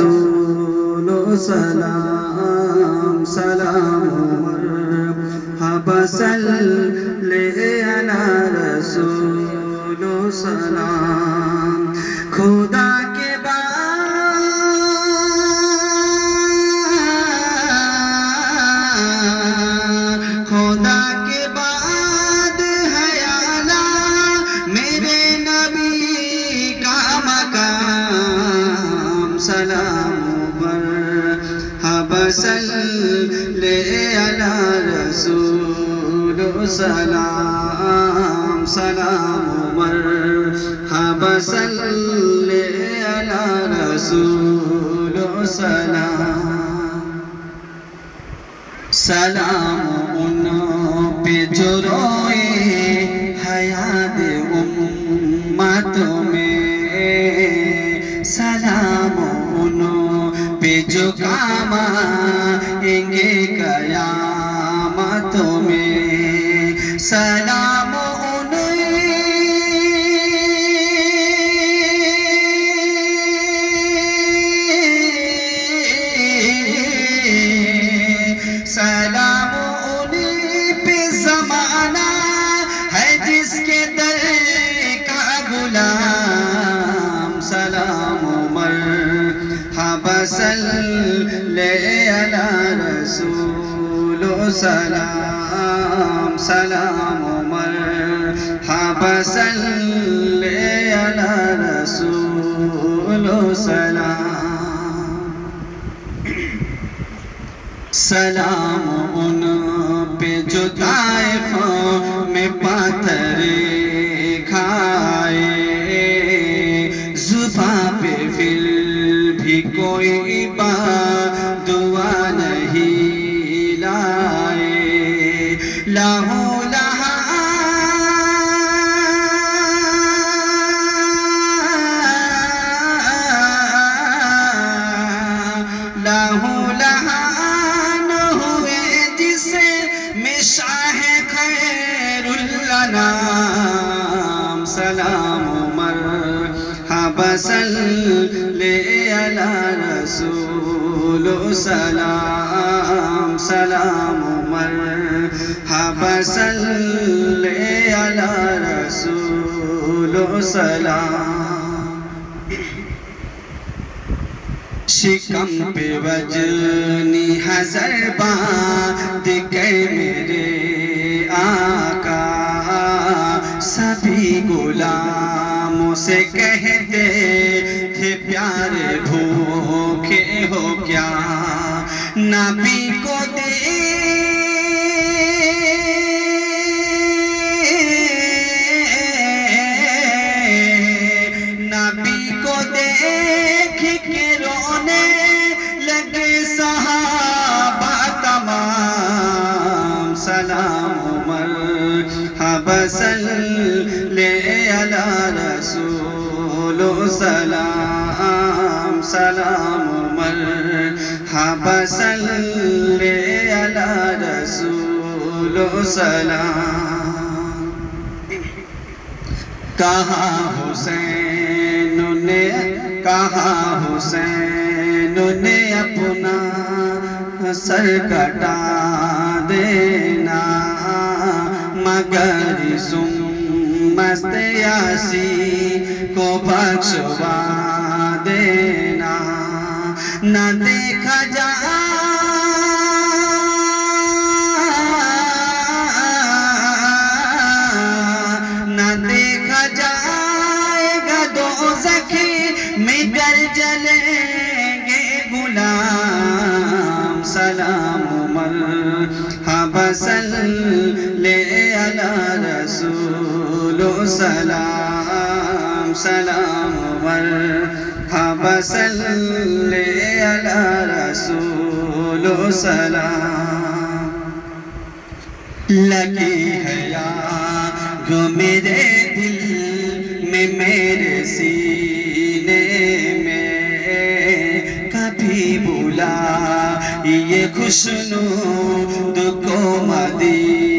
رسول سلام سلام مرحبا صلی علی رسول سلام خدا کے بعد ہے اعلیٰ میرے نبی کا مقام سلام مرحبا صلی علی رسول سلام سلام مرحبا صلی علی رسول سلام سلام ان پہ جو روئے حیات امت میں سلام ان پہ جو کام آئیں گے قیامت میں سلام سلام انہیں پہ زمانہ ہے جس کے در کا غلام سلام مرحبا صلی علی رسول سلام سلام مرحبا صلی علی رسول سلام سلام ان پہ جو طائف میں پاتھر کھائے زباں پہ پھر بھی کوئی دعا نہیں لائے لاہو شاہ خیر الانام سلام مرحبا صلی علی رسول سلام سلام مرحبا صلی علی رسول سلام شکم پہ وجنی حضر باندھ کے میرے آقا سبھی غلاموں سے کہتے تھے پیارے بھوکے ہو کیا نبی کو دیکھ کے رونے لگے صحابہ تمام سلام مرحبا صلی علی رسول سلام سلام مرحبا صلی علی رسول سلام کہاں حسین نے اپنا سر کٹا دینا مگر مست یاسی کو بخشوا دینا نہ دیکھا جائے گا دوزخ میں گر جلیں گے غلام سلام مرحبا صلی علی رسول سلام سلام مرحبا صلی علی رسول سلام لگی ہے یاد میرے دل میں میرے سینے میں کبھی بلا یہ خوشنود کو مدینہ